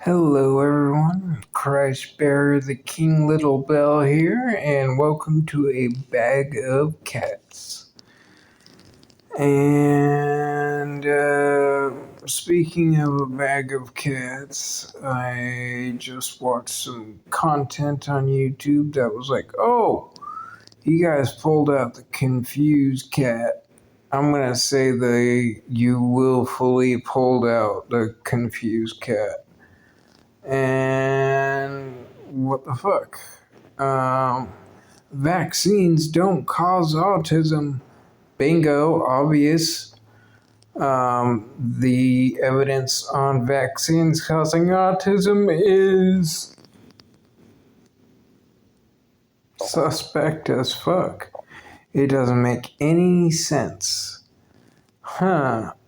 Hello, everyone. Christ Bearer the King Little Bell here, and welcome to a bag of cats. And speaking of a bag of cats, I just watched some content on YouTube that was like, oh, you guys pulled out the confused cat. I'm gonna say you willfully pulled out the confused cat. And what the fuck? Vaccines don't cause autism. Bingo, obvious. The evidence on vaccines causing autism is suspect as fuck. It doesn't make any sense.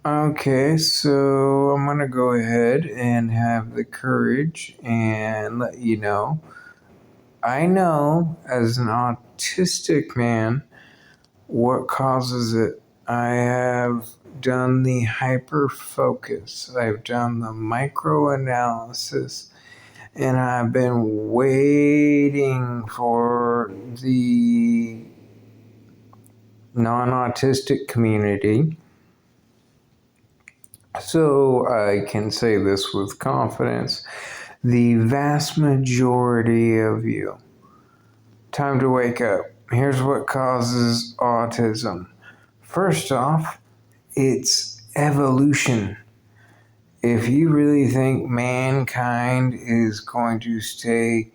Okay, so I'm gonna go ahead and have the courage and let you know. I know as an autistic man what causes it. I have done the hyper focus, I've done the micro analysis, and I've been waiting for the non autistic community. So I can say this with confidence. The vast majority of you, time to wake up. Here's what causes autism. First off, it's evolution. If you really think mankind is going to stay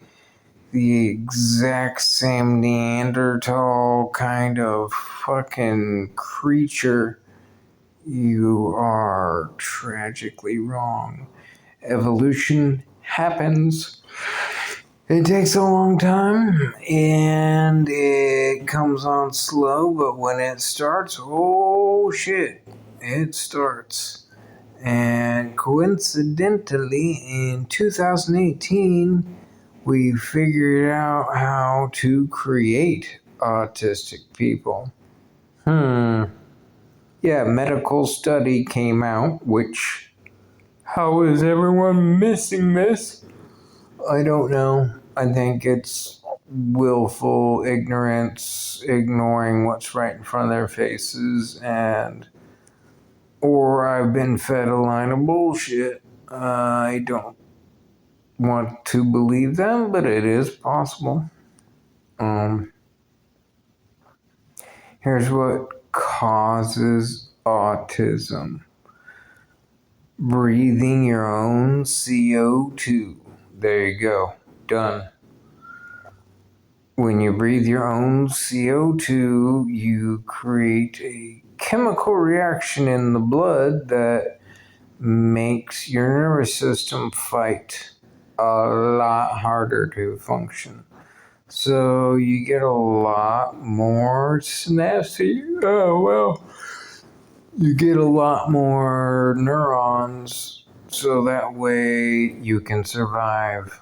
the exact same Neanderthal kind of fucking creature, you are tragically wrong. Evolution happens. It takes a long time and it comes on slow, but when it starts, oh shit, it starts. And coincidentally, in 2018, we figured out how to create autistic people. Yeah, medical study came out, which, how is everyone missing this? I don't know. I think it's willful ignorance, ignoring what's right in front of their faces, or I've been fed a line of bullshit. I don't want to believe them, but it is possible. Here's what causes autism. Breathing your own CO2. There you go. Done. When you breathe your own CO2, you create a chemical reaction in the blood that makes your nervous system fight a lot harder to function. So you get a lot more synapses. You get a lot more neurons, so that way you can survive.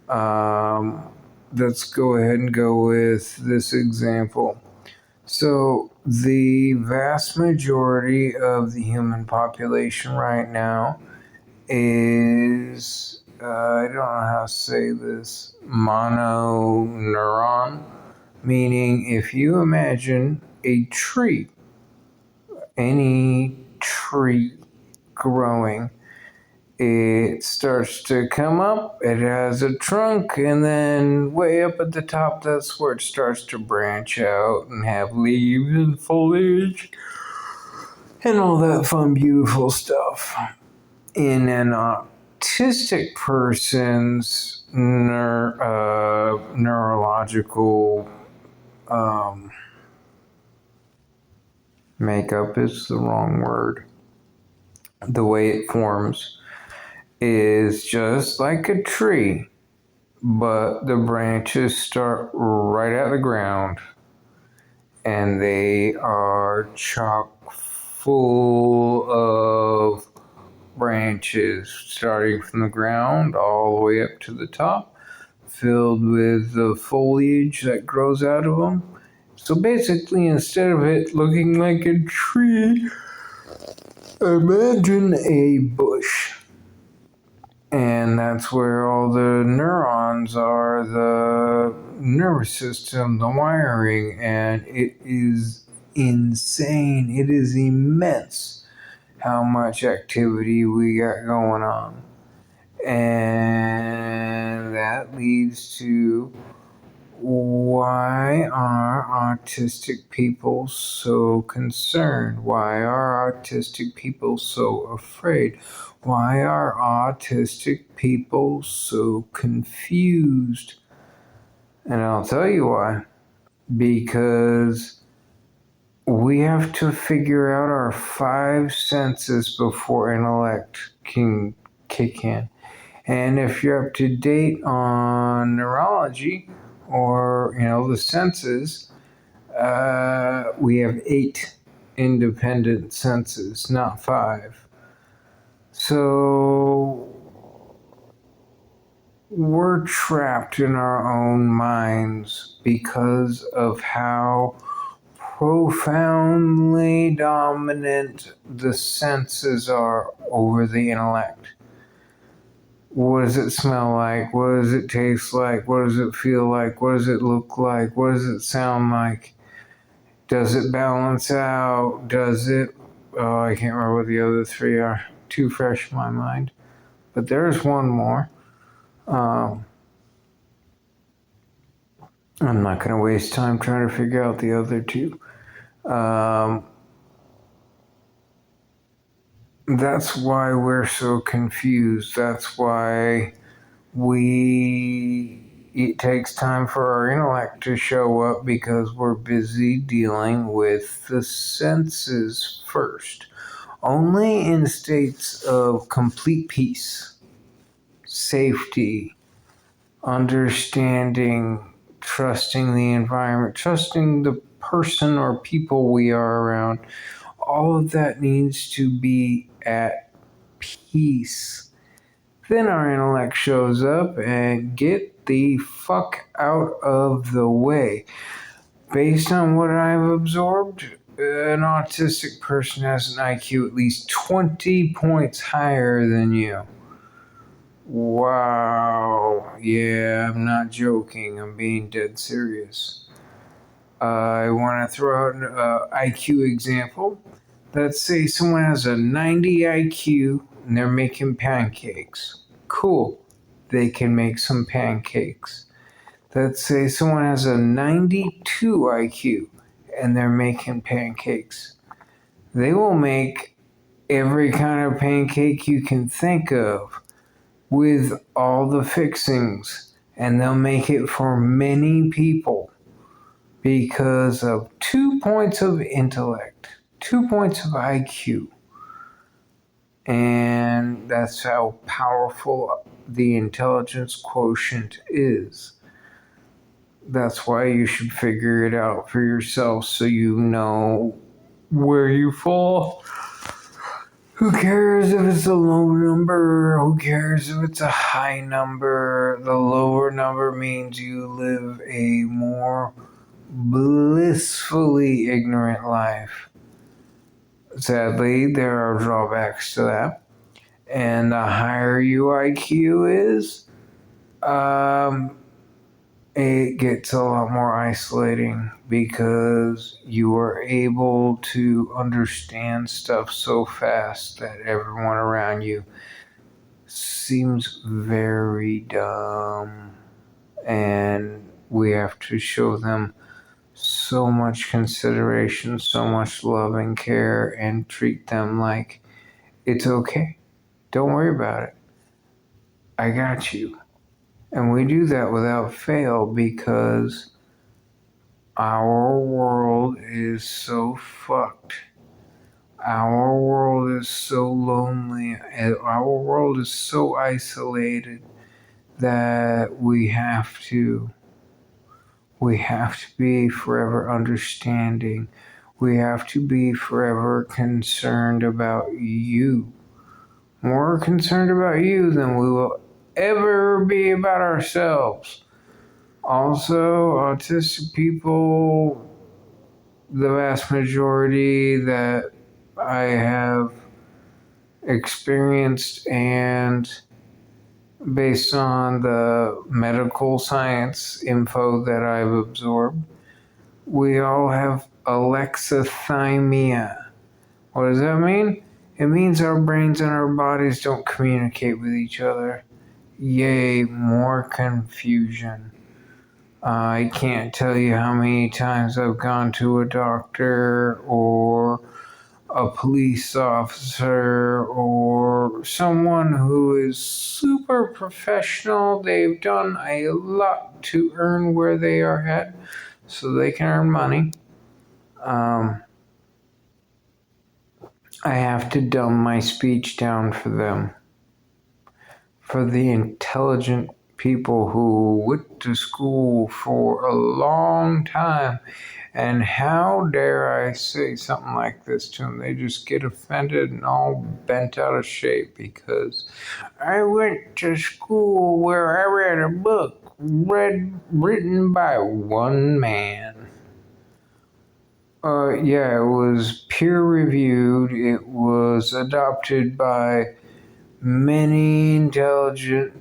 Let's go ahead and go with this example. So the vast majority of the human population right now is, I don't know how to say this, mononeuron, meaning if you imagine a tree, any tree growing, it starts to come up, it has a trunk, and then way up at the top, that's where it starts to branch out and have leaves and foliage and all that fun, beautiful stuff. In an autistic person's neurological makeup is the wrong word. The way it forms is just like a tree, but the branches start right out of the ground and they are chock full of branches starting from the ground all the way up to the top, filled with the foliage that grows out of them. So basically, instead of it looking like a tree, imagine a bush. And and that's where all the neurons are, the nervous system, the wiring, and it is insane. It is immense how much activity we got going on. And that leads to, why are autistic people so concerned? Why are autistic people so afraid? Why are autistic people so confused? And I'll tell you why. Because we have to figure out our five senses before intellect can kick in. And if you're up to date on neurology or, the senses, we have 8 independent senses, not 5. So we're trapped in our own minds because of how profoundly dominant the senses are over the intellect. What does it smell like? What does it taste like? What does it feel like? What does it look like? What does it sound like? Does it balance out? Does it... Oh, I can't remember what the other 3 are. Too fresh in my mind. But there's one more. I'm not going to waste time trying to figure out the other 2. That's why we're so confused. That's why it takes time for our intellect to show up, because we're busy dealing with the senses first. Only in states of complete peace, safety, understanding, trusting the environment, trusting the person or people we are around, all of that needs to be at peace. Then our intellect shows up, and get the fuck out of the way. Based on what I've absorbed, an autistic person has an IQ at least 20 points higher than you. Wow. Yeah, I'm not joking. I'm being dead serious. I want to throw out an IQ example. Let's say someone has a 90 IQ and they're making pancakes. Cool. They can make some pancakes. Let's say someone has a 92 IQ and they're making pancakes. They will make every kind of pancake you can think of with all the fixings, and they'll make it for many people because of 2 points of intellect, 2 points of IQ. And that's how powerful the intelligence quotient is. That's why you should figure it out for yourself, so you know where you fall. Who cares if it's a low number? Who cares if it's a high number? The lower number means you live a more blissfully ignorant life. Sadly, there are drawbacks to that. And the higher your IQ is, it gets a lot more isolating, because you are able to understand stuff so fast that everyone around you seems very dumb, and we have to show them so much consideration, so much love and care, and treat them like it's okay. Don't worry about it. I got you. And we do that without fail, because our world is so fucked. Our world is so lonely. Our world is so isolated that we have to be forever understanding. We have to be forever concerned about you. More concerned about you than we will ever be about ourselves. Also, autistic people, the vast majority that I have experienced and based on the medical science info that I've absorbed. We all have alexithymia. What does that mean? It means our brains and our bodies don't communicate with each other. Yay, more confusion. I can't tell you how many times I've gone to a doctor or a police officer or someone who is super professional. They've done a lot to earn where they are at so they can earn money. I have to dumb my speech down for them. For the intelligent people who went to school for a long time. And how dare I say something like this to them? They just get offended and all bent out of shape because I went to school where I read a book written by one man. Yeah, it was peer reviewed. It was adopted by many intelligent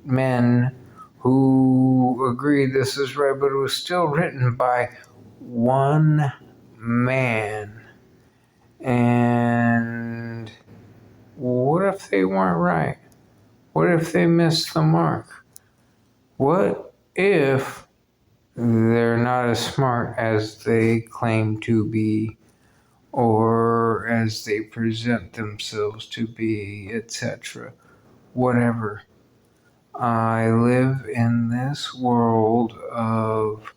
men who agreed this is right, but it was still written by one man. And what if they weren't right? What if they missed the mark? What if they're not as smart as they claim to be, or as they present themselves to be, etc.? Whatever. I live in this world of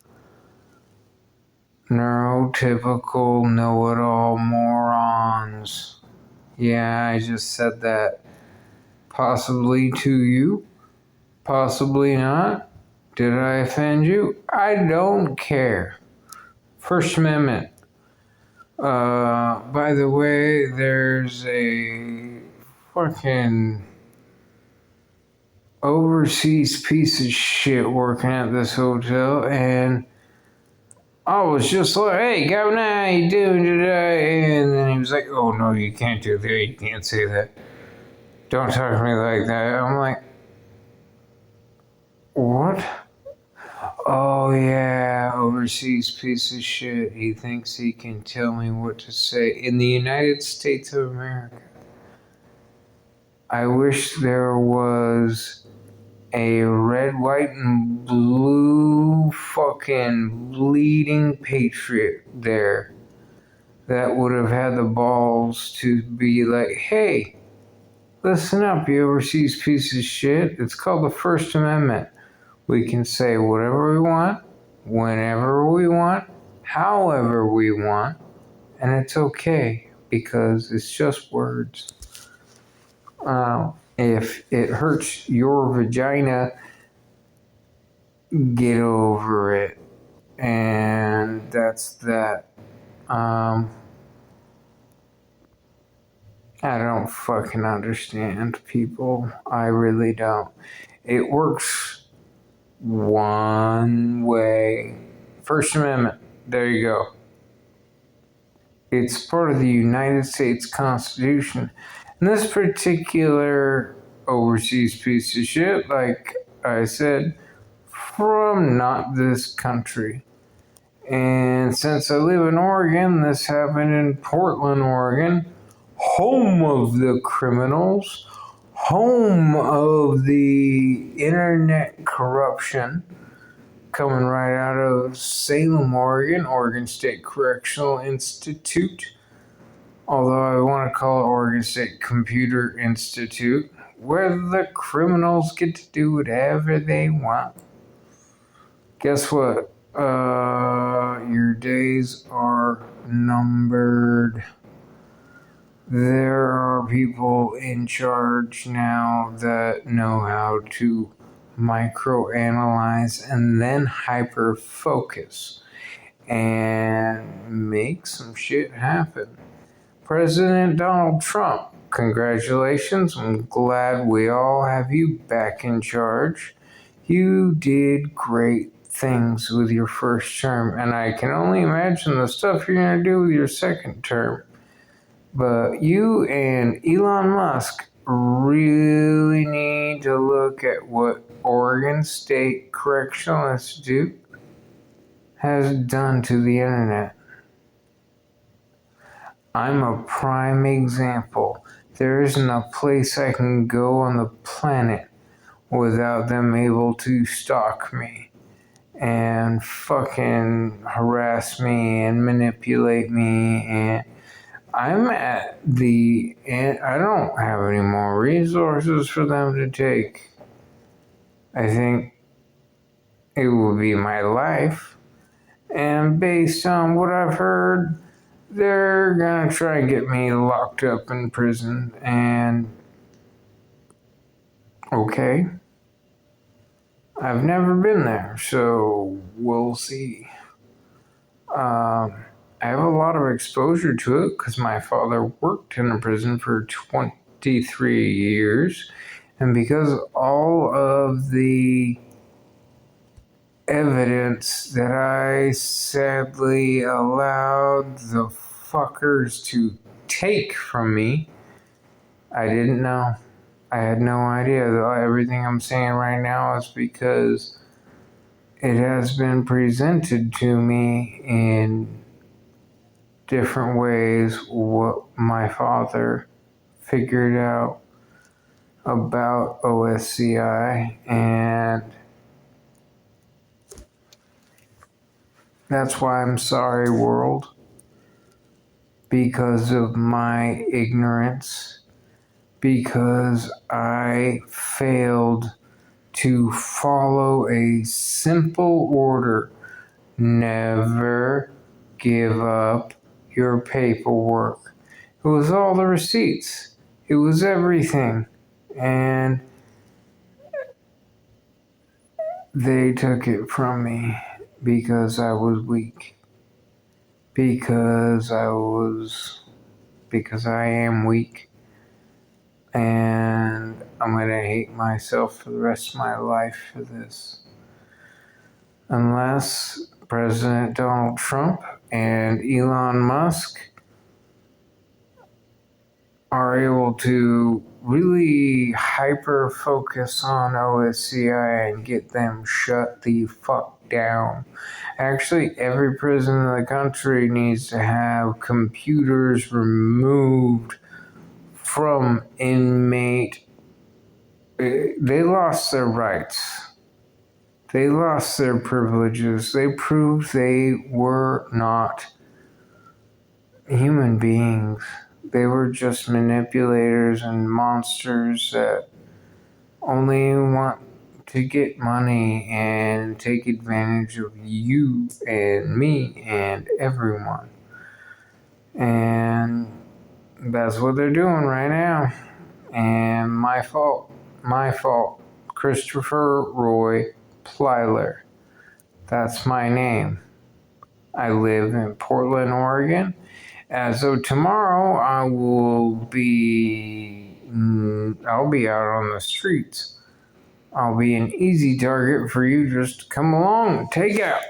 neurotypical know-it-all morons. Yeah, I just said that. Possibly to you, possibly not. Did I offend you? I don't care. First Amendment. By the way, there's a fucking overseas piece of shit working at this hotel, and I was just like, "Hey, Governor, how you doing today?" And then he was like, "Oh, no, you can't do that. You can't say that. Don't talk to me like that." I'm like, "What?" "Oh, yeah, overseas piece of shit. He thinks he can tell me what to say in the United States of America." I wish there was a red, white, and blue fucking bleeding patriot there that would have had the balls to be like, "Hey, listen up, you overseas piece of shit. It's called the First Amendment. We can say whatever we want, whenever we want, however we want, and it's okay because it's just words. If it hurts your vagina, get over it." And that's that. I don't fucking understand people. I really don't. It works one way. First Amendment. There you go. It's part of the United States Constitution. And this particular overseas piece of shit, like I said, from not this country. And since I live in Oregon, this happened in Portland, Oregon, home of the criminals, home of the internet corruption, coming right out of Salem, Oregon, Oregon State Correctional Institute. Although I want to call it Oregon State Computer Institute, where the criminals get to do whatever they want. Guess what? Your days are numbered. There are people in charge now that know how to microanalyze and then hyper-focus and make some shit happen. President Donald Trump, congratulations. I'm glad we all have you back in charge. You did great things with your first term, and I can only imagine the stuff you're going to do with your second term. But you and Elon Musk really need to look at what Oregon State Correctional Institute has done to the internet. I'm a prime example. There isn't a place I can go on the planet without them able to stalk me and fucking harass me and manipulate me, and I'm at the end. I don't have any more resources for them to take. I think it will be my life, and based on what I've heard, they're gonna try and get me locked up in prison, and okay, I've never been there, so we'll see. I have a lot of exposure to it because my father worked in a prison for 23 years, and because all of the evidence that I sadly allowed the fuckers to take from me, I didn't know. I had no idea. Everything I'm saying right now is because it has been presented to me in different ways what my father figured out about OSCI, and that's why I'm sorry, world, because of my ignorance, because I failed to follow a simple order. Never give up your paperwork. It was all the receipts. It was everything. And they took it from me because I was weak. Because I am weak. And I'm going to hate myself for the rest of my life for this. Unless President Donald Trump and Elon Musk are able to really hyper focus on OSCI and get them shut the fuck down. Actually, every prison in the country needs to have computers removed from inmate. They lost their rights. They lost their privileges. They proved they were not human beings. They were just manipulators and monsters that only want to get money and take advantage of you and me and everyone. And that's what they're doing right now. And my fault. Christopher Roy Plyler. That's my name. I live in Portland, Oregon. As of tomorrow, I'll be out on the streets. I'll be an easy target for you just to come along and take out.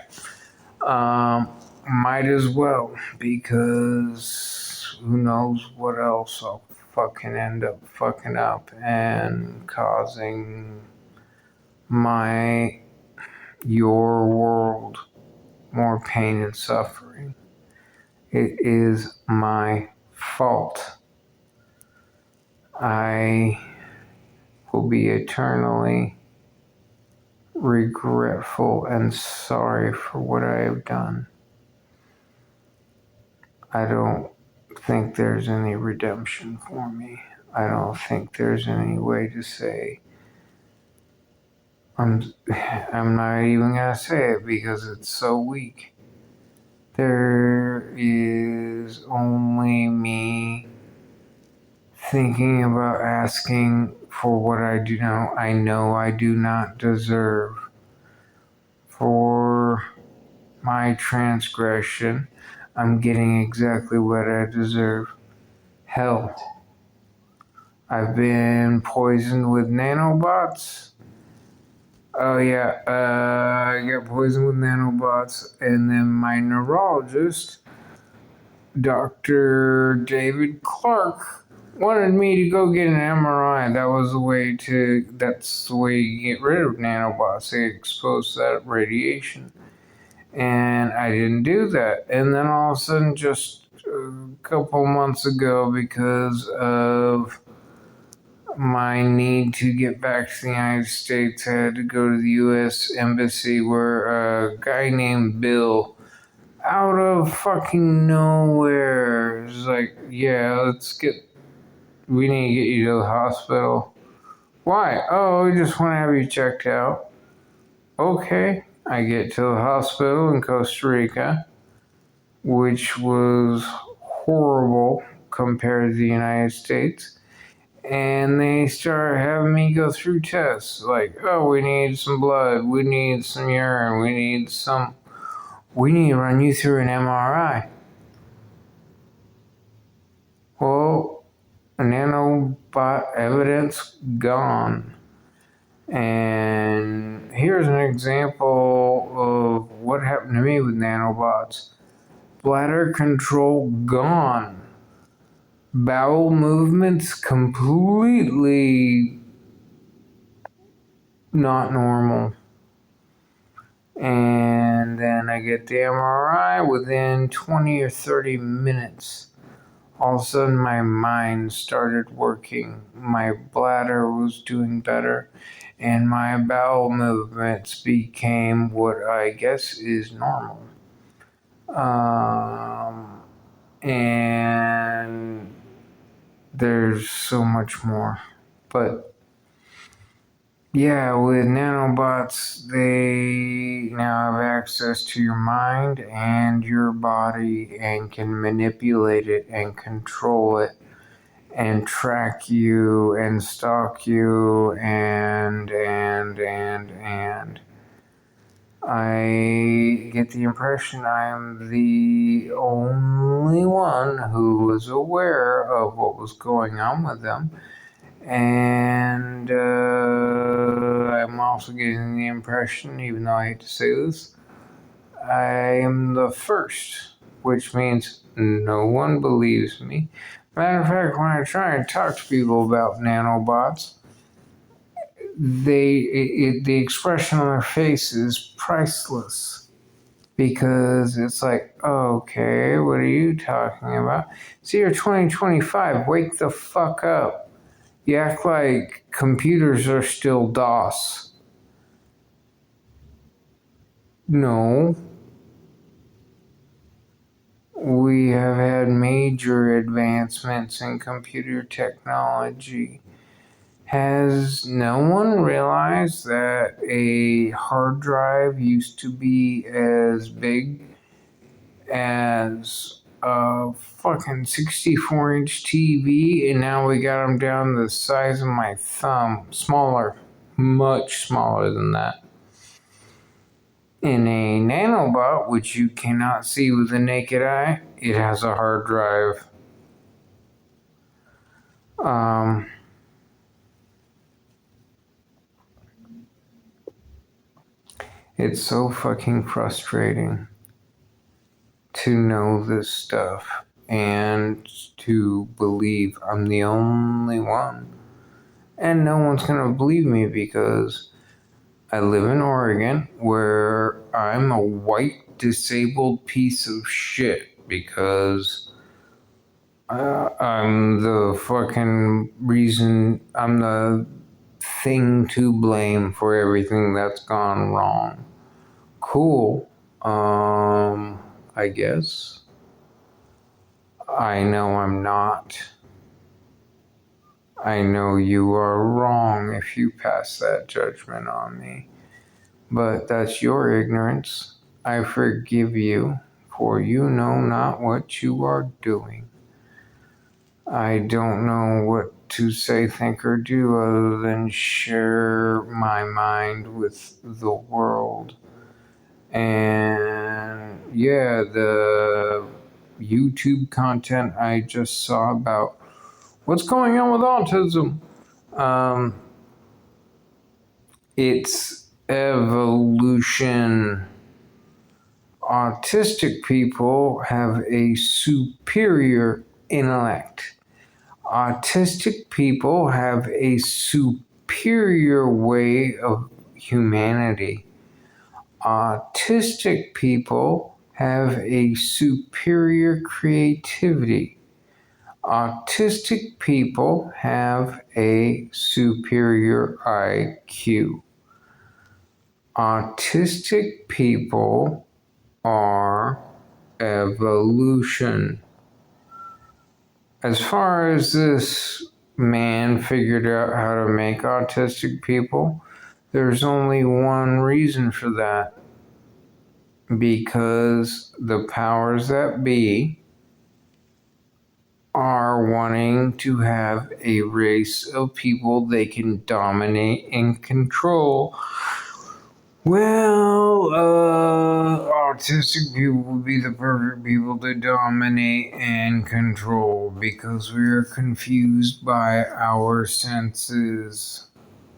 Might as well, because who knows what else I'll fucking end up fucking up and causing your world more pain and suffering. It is my fault. I will be eternally regretful and sorry for what I have done. I don't think there's any redemption for me. I don't think there's any way to say I'm not even gonna say it because it's so weak. There is only me thinking about asking for what I know I do not deserve. For my transgression, I'm getting exactly what I deserve. Hell, I've been poisoned with nanobots. Oh yeah, I got poisoned with nanobots, and then my neurologist, Dr. David Clark, wanted me to go get an MRI. That's the way you get rid of nanobots. They expose that radiation. And I didn't do that. And then all of a sudden, just a couple months ago, because of my need to get back to the United States, I had to go to the U.S. Embassy where a guy named Bill, out of fucking nowhere, was like, yeah, we need to get you to the hospital. Why? Oh, we just want to have you checked out. Okay. I get to the hospital in Costa Rica, which was horrible compared to the United States. And they started having me go through tests like, oh, we need some blood, we need some urine, we need to run you through an MRI. Well, nanobot evidence gone. And here's an example of what happened to me with nanobots. Bladder control gone. Bowel movements completely not normal. And then I get the MRI within 20 or 30 minutes. All of a sudden, my mind started working. My bladder was doing better, and my bowel movements became what I guess is normal. And there's so much more. But yeah, with nanobots, they now have access to your mind and your body and can manipulate it and control it and track you and stalk you and I get the impression I'm the only one who was aware of what was going on with them. And I'm also getting the impression, even though I hate to say this, I am the first, which means no one believes me. Matter of fact, when I try and talk to people about nanobots, the expression on their face is priceless. Because it's like, okay, what are you talking about? It's the year 2025, wake the fuck up. You act like computers are still DOS. No. We have had major advancements in computer technology. Has no one realized that a hard drive used to be as big as a fucking 64-inch TV, and now we got them down to the size of my thumb? Smaller, much smaller than that. In a nanobot, which you cannot see with the naked eye, it has a hard drive. It's so fucking frustrating to know this stuff and to believe I'm the only one. And no one's gonna believe me because I live in Oregon, where I'm a white disabled piece of shit because I'm the fucking reason, I'm the thing to blame for everything that's gone wrong. Cool. I guess. I know I'm not. I know you are wrong if you pass that judgment on me. But that's your ignorance. I forgive you, for you know not what you are doing. I don't know what to say, think, or do other than share my mind with the world. And yeah, the YouTube content I just saw about what's going on with autism. It's evolution. Autistic people have a superior intellect. Autistic people have a superior way of humanity. Autistic people have a superior creativity. Autistic people have a superior IQ. Autistic people are evolution. As far as this man figured out how to make autistic people, there's only one reason for that. Because the powers that be are wanting to have a race of people they can dominate and control. Well, autistic people would be the perfect people to dominate and control because we are confused by our senses.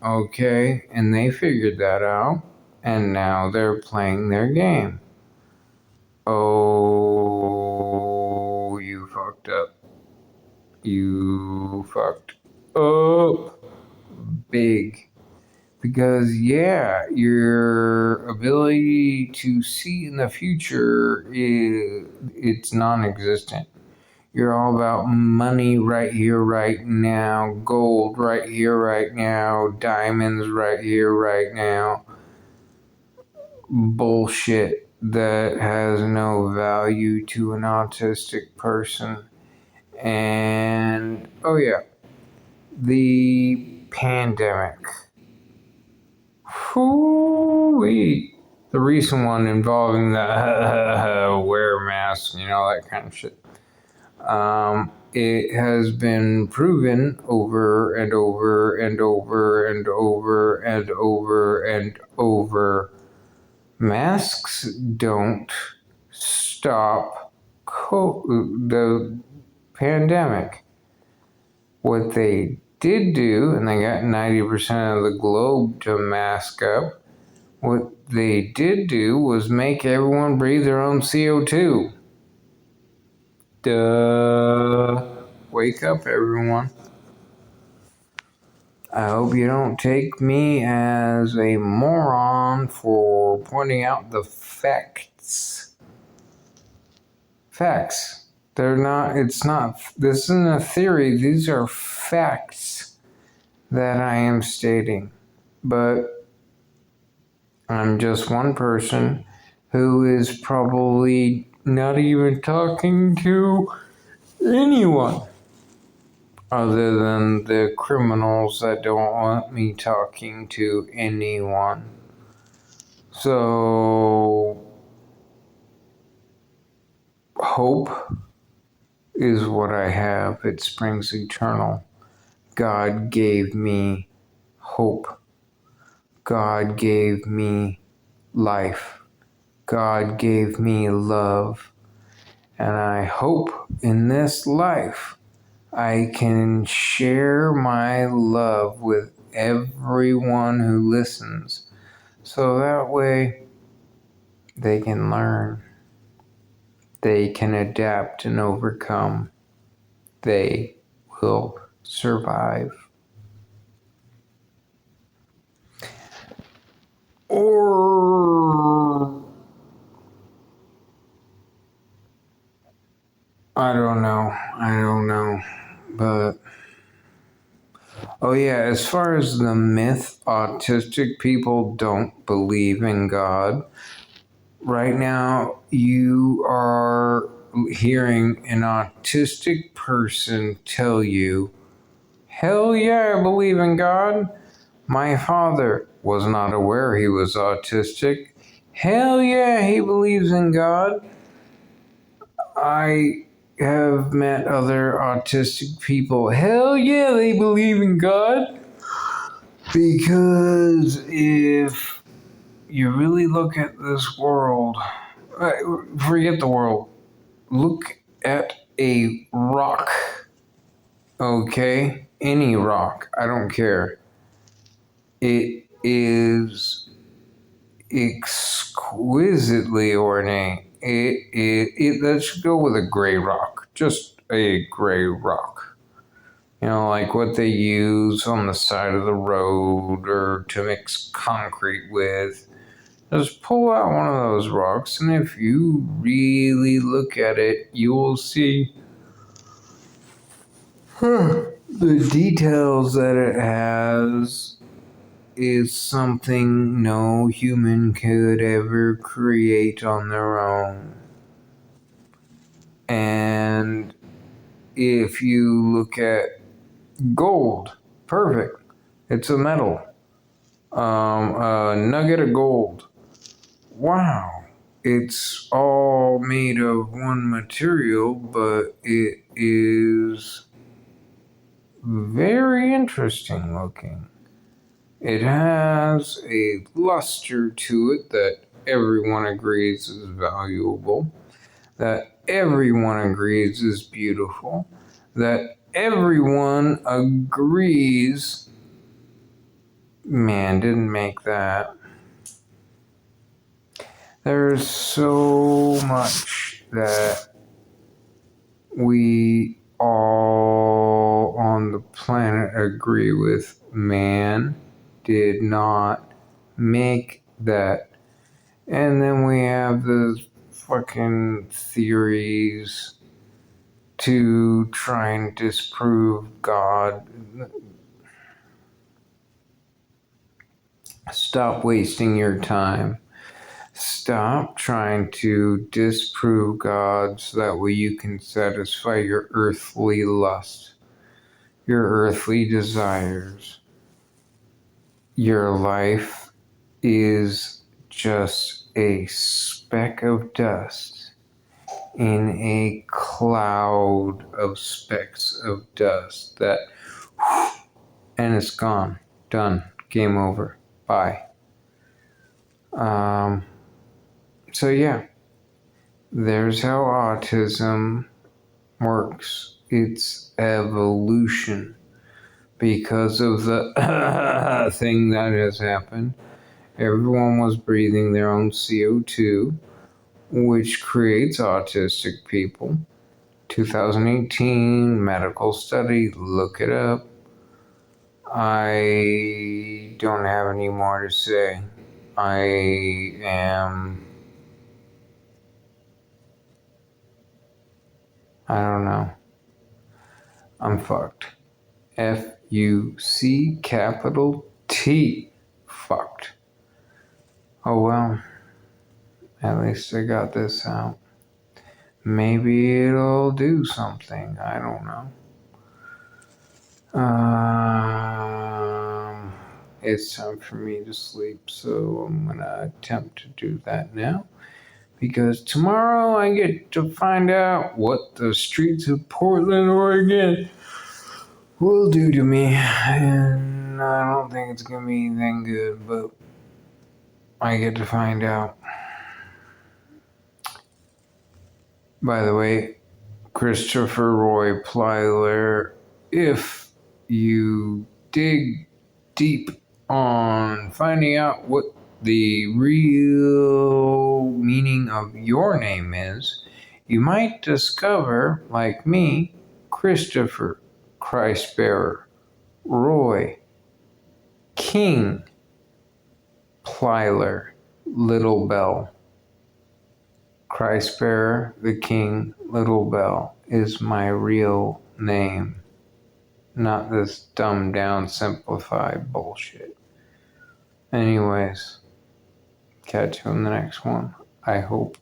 Okay? And they figured that out, and now they're playing their game. Oh, you fucked up. You fucked up big. Because, yeah, your ability to see in the future it's non-existent. You're all about money right here, right now, gold right here, right now, diamonds right here, right now. Bullshit that has no value to an autistic person. And, oh yeah, the pandemic. Whoo-wee. The recent one involving the wear masks, that kind of shit. It has been proven over and over and over and over and over and over. Masks don't stop the pandemic. What they did do, and they got 90% of the globe to mask up, what they did do was make everyone breathe their own CO2. Duh. Wake up, everyone. I hope you don't take me as a moron for pointing out the facts. Facts. This isn't a theory, these are facts that I am stating. But I'm just one person who is probably not even talking to anyone other than the criminals that don't want me talking to anyone. So, hope is what I have. It springs eternal. God gave me hope. God gave me life. God gave me love. And I hope in this life I can share my love with everyone who listens. So that way they can learn. They can adapt and overcome. They will survive. Or I don't know. But oh yeah, as far as the myth, autistic people don't believe in God. Right now, you are hearing an autistic person tell you, hell yeah, I believe in God. My father was not aware he was autistic. Hell yeah, he believes in God. I have met other autistic people. Hell yeah, they believe in God. Because if you really look at this world, forget the world, look at a rock, okay? Any rock, I don't care. It is exquisitely ornate. Let's go with a gray rock, just a gray rock. Like what they use on the side of the road or to mix concrete with. Just pull out one of those rocks, and if you really look at it, you will see the details that it has is something no human could ever create on their own. And if you look at gold, perfect. It's a metal. A nugget of gold. Wow. It's all made of one material, but it is very interesting looking. It has a luster to it that everyone agrees is valuable, that everyone agrees is beautiful, that everyone agrees, man, didn't make that. There's so much that we all on the planet agree with. Man did not make that. And then we have the fucking theories to try and disprove God. Stop wasting your time. Stop trying to disprove God so that way you can satisfy your earthly lust, your earthly desires. Your life is just a speck of dust in a cloud of specks of dust that, and it's gone. Done. Game over. Bye. So yeah, there's how autism works. It's evolution. Because of the thing that has happened, everyone was breathing their own CO2, which creates autistic people. 2018 medical study, look it up. I don't have any more to say. I don't know. I'm fucked. F-U-C capital T. Fucked. Oh well. At least I got this out. Maybe it'll do something. I don't know. It's time for me to sleep, so I'm gonna attempt to do that now. Because tomorrow I get to find out what the streets of Portland, Oregon will do to me. And I don't think it's gonna be anything good, but I get to find out. By the way, Christopher Roy Plyler, if you dig deep on finding out what the real meaning of your name is, you might discover, like me, Christopher, Christbearer, Roy, King, Plyler, Little Bell. Christbearer, the King, Little Bell is my real name, not this dumbed down, simplified bullshit. Anyways, catch you in the next one. I hope